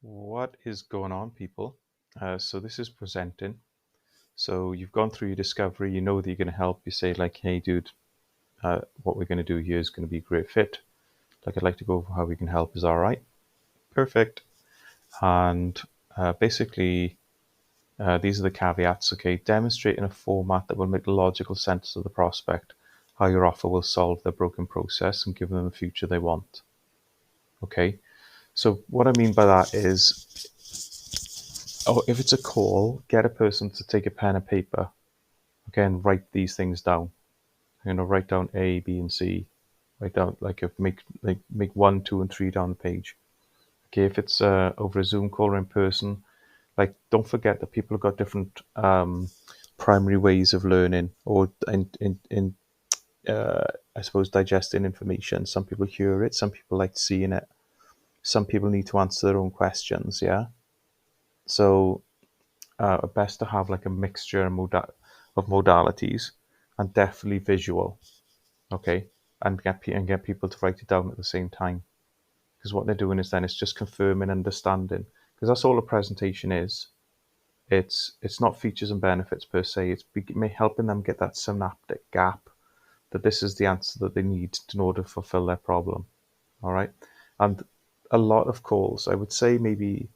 What is going on, people? So this is presenting. So you've gone through your discovery, you know that you're going to help. You say like, hey dude, what we're going to do here is going to be a great fit. Like, I'd like to go over how we can help. Is all right? Perfect. And basically, these are the caveats. Okay, demonstrate in a format that will make logical sense to the prospect how your offer will solve their broken process and give them the future they want. Okay, so what I mean by that is, if it's a call, get a person to take a pen and paper, okay, and write these things down. Write down A, B, and C. Write down make 1, 2, and 3 down the page. Okay, if it's over a Zoom call or in person, like, don't forget that people have got different primary ways of learning or in I suppose digesting information. Some people hear it, some people like seeing it, some people need to answer their own questions. Yeah, so best to have like a mixture of modalities, and definitely visual. Okay, and get people to write it down at the same time, because what they're doing is then it's just confirming understanding, because that's all a presentation is. It's not features and benefits per se. It's helping them get that synaptic gap that this is the answer that they need in order to fulfill their problem. All right, and a lot of calls, I would say maybe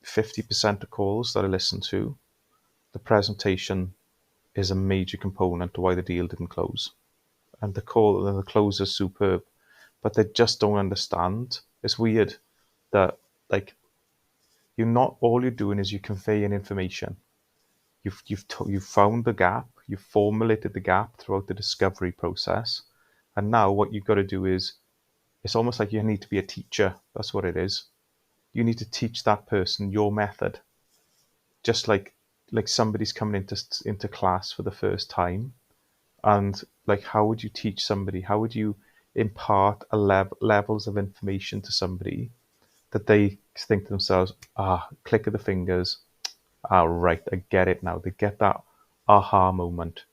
50% of calls that I listen to, the presentation is a major component to why the deal didn't close. And the close is superb, but they just don't understand. It's weird that, like, all you're doing is you're conveying information. You've found the gap, you've formulated the gap throughout the discovery process, and now what you've got to do is, it's almost like you need to be a teacher. That's what it is. You need to teach that person your method, just like somebody's coming into class for the first time. And like, how would you teach somebody? How would you impart levels of information to somebody that they think to themselves, click of the fingers, right, I get it now. They get that aha moment.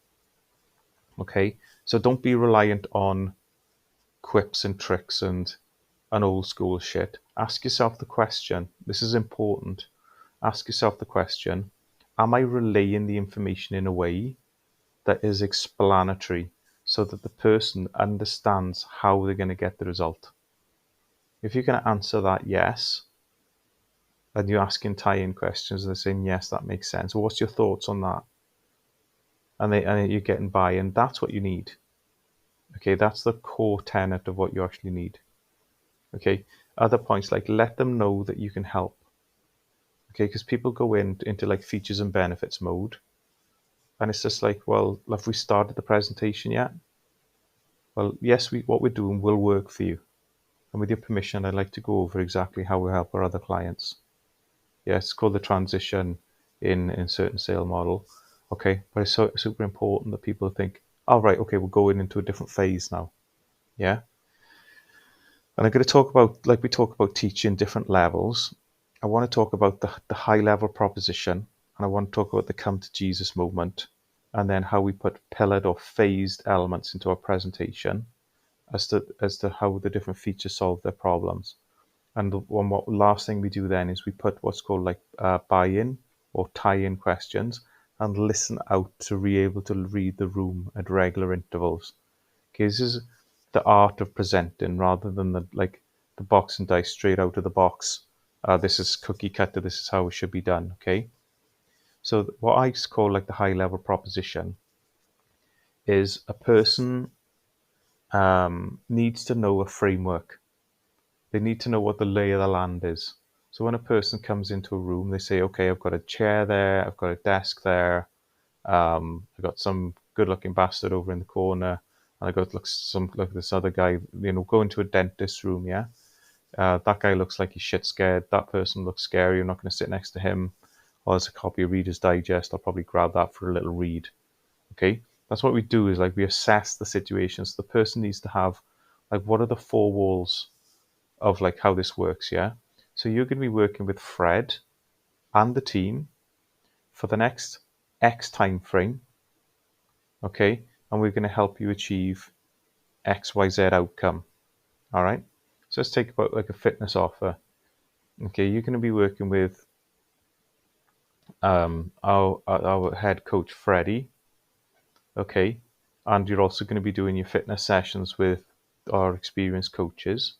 Okay, so don't be reliant on quips and tricks and old school shit. Ask yourself the question. This is important. Ask yourself the question: am I relaying the information in a way that is explanatory, so that the person understands how they're going to get the result? If you can answer that yes, and you're asking tie-in questions and they're saying yes, that makes sense. Well, what's your thoughts on that? And you're getting buy-in. That's what you need. Okay, that's the core tenet of what you actually need. Okay, other points, like, let them know that you can help. Okay, because people go into like features and benefits mode, and it's just like, well, have we started the presentation yet? Well, yes, what we're doing will work for you. And with your permission, I'd like to go over exactly how we help our other clients. Yeah, it's called the transition in certain sale model. Okay, but it's super important that people think, all right, okay, we're going into a different phase now. Yeah. And I'm going to talk about, like we talk about teaching different levels, I want to talk about the high level proposition, and I want to talk about the come to Jesus moment, and then how we put pillared or phased elements into our presentation as to how the different features solve their problems. And what last thing we do then is we put what's called like buy-in or tie-in questions, and listen out to be able to read the room at regular intervals. Okay, this is the art of presenting, rather than the box and dice straight out of the box. This is cookie cutter. This is how it should be done. Okay, so what I call like the high level proposition is a person needs to know a framework. They need to know what the lay of the land is. So when a person comes into a room, they say, okay, I've got a chair there, I've got a desk there, I've got some good-looking bastard over in the corner, and I got like this other guy. Go into a dentist room, yeah. That guy looks like he's shit scared. That person looks scary. I'm not going to sit next to him. Or there's a copy of Reader's Digest. I'll probably grab that for a little read. Okay, that's what we do, is like we assess the situation. So the person needs to have, like, what are the four walls of like how this works, yeah? So you're going to be working with Fred and the team for the next X time frame, okay? And we're going to help you achieve XYZ outcome. All right, so let's take about like a fitness offer. Okay, you're going to be working with our head coach, Freddie. Okay, and you're also going to be doing your fitness sessions with our experienced coaches.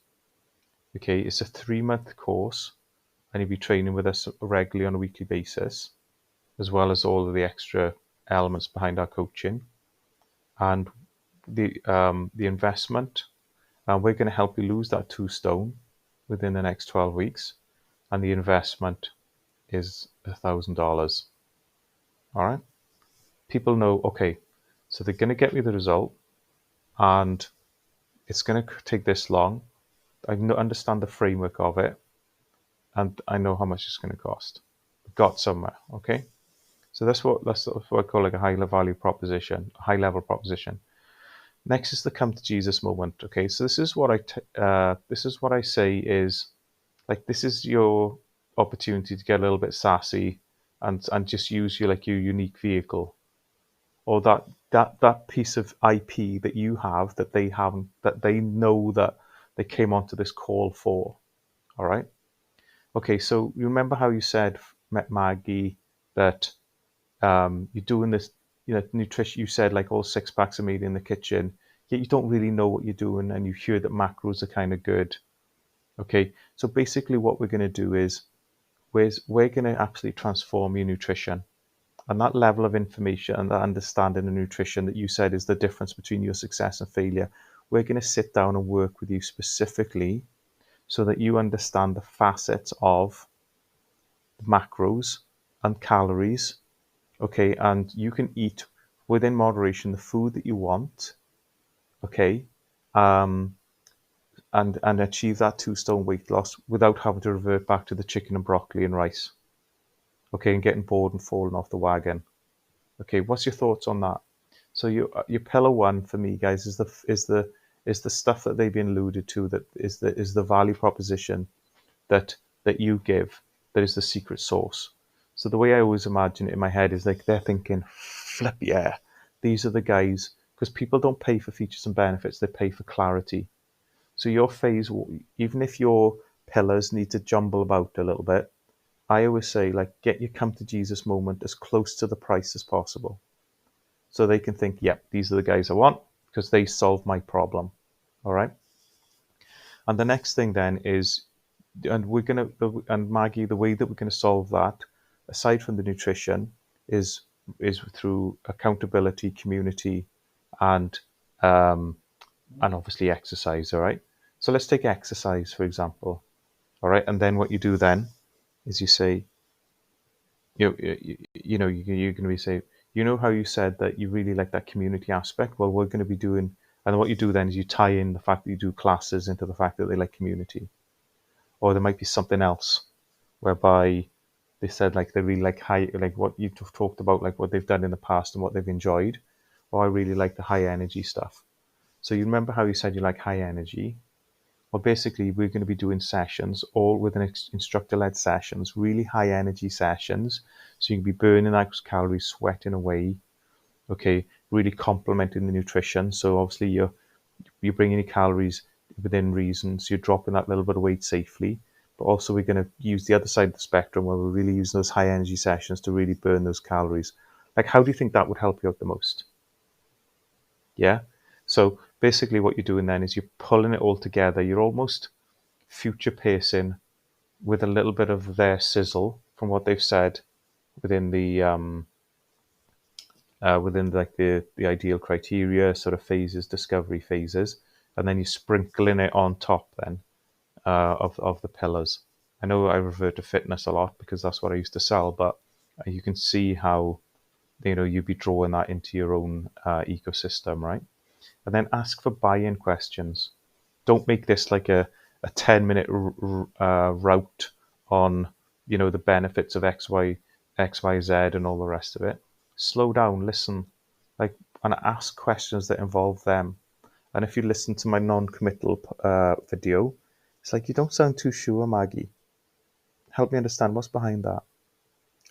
Okay, it's a 3-month course, and you'll be training with us regularly on a weekly basis, as well as all of the extra elements behind our coaching. And the investment, we're going to help you lose that 2 stone within the next 12 weeks, and the investment is $1,000. All right. People know, okay, so they're going to get me the result, and it's going to take this long. I understand the framework of it, and I know how much it's going to cost. Got somewhere, okay? So that's what I call like a high value proposition, a high level proposition. Next is the come to Jesus moment. Okay, so this is what I say is like, this is your opportunity to get a little bit sassy and just use your unique vehicle, or that piece of IP that you have that they haven't, that they know that they came onto this call for. All right. Okay, so you remember how you said, Maggie, that you're doing this, nutrition. You said like all 6 packs are made in the kitchen, yet you don't really know what you're doing, and you hear that macros are kind of good. Okay, so basically what we're going to do is we're going to absolutely transform your nutrition, and that level of information and that understanding of nutrition that you said is the difference between your success and failure. We're going to sit down and work with you specifically so that you understand the facets of macros and calories. Okay, and you can eat within moderation the food that you want. Okay, um, and achieve that 2 stone weight loss without having to revert back to the chicken and broccoli and rice. Okay, and getting bored and falling off the wagon. Okay, what's your thoughts on that? So your pillar one for me, guys, is the stuff that they've been alluded to, that is the value proposition that you give, that is the secret sauce. So the way I always imagine it in my head is like they're thinking, flip yeah, these are the guys, because people don't pay for features and benefits, they pay for clarity. So your phase, even if your pillars need to jumble about a little bit, I always say, like, get your come to Jesus moment as close to the price as possible, so they can think, yep, these are the guys I want because they solve my problem. All right. And the next thing then is, and Maggie, the way that we're gonna solve that, aside from the nutrition, is through accountability, community, and obviously exercise. All right. So let's take exercise for example. All right. And then what you do then is you say, you're going to be saying, how you said that you really like that community aspect. Well, we're going to be doing, and what you do then is you tie in the fact that you do classes into the fact that they like community. Or there might be something else whereby they said like they really like high, like what you've talked about, like what they've done in the past and what they've enjoyed. Or I really like the high energy stuff. So you remember how you said you like high energy? Well, basically, we're going to be doing sessions, all within instructor-led sessions, really high energy sessions. So you can be burning those calories, sweating away. Okay, really complementing the nutrition. So obviously you're bringing your calories within reason. So you're dropping that little bit of weight safely. But also we're going to use the other side of the spectrum where we're really using those high energy sessions to really burn those calories. Like, how do you think that would help you out the most? Yeah. So basically what you're doing then is you're pulling it all together. You're almost future pacing with a little bit of their sizzle from what they've said within the within like the ideal criteria sort of phases, discovery phases, and then you're sprinkling it on top then of the pillars. I know I refer to fitness a lot because that's what I used to sell, but you can see how you'd be drawing that into your own ecosystem, right? And then ask for buy-in questions. Don't make this like a 10-minute route on the benefits of XYZ and all the rest of it. Slow down, listen, and ask questions that involve them. And if you listen to my non-committal video, it's like, you don't sound too sure, Maggie. Help me understand what's behind that.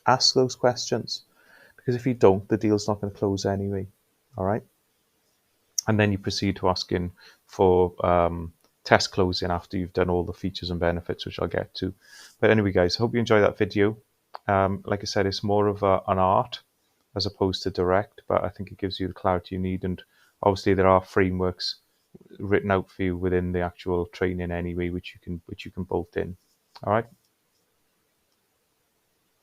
Ask those questions, because if you don't, the deal's not going to close anyway. All right. And then you proceed to asking for test closing after you've done all the features and benefits, which I'll get to. But anyway, guys, hope you enjoy that video. Like I said, it's more of an art as opposed to direct, but I think it gives you the clarity you need. And obviously there are frameworks written out for you within the actual training anyway, which you can bolt in. All right.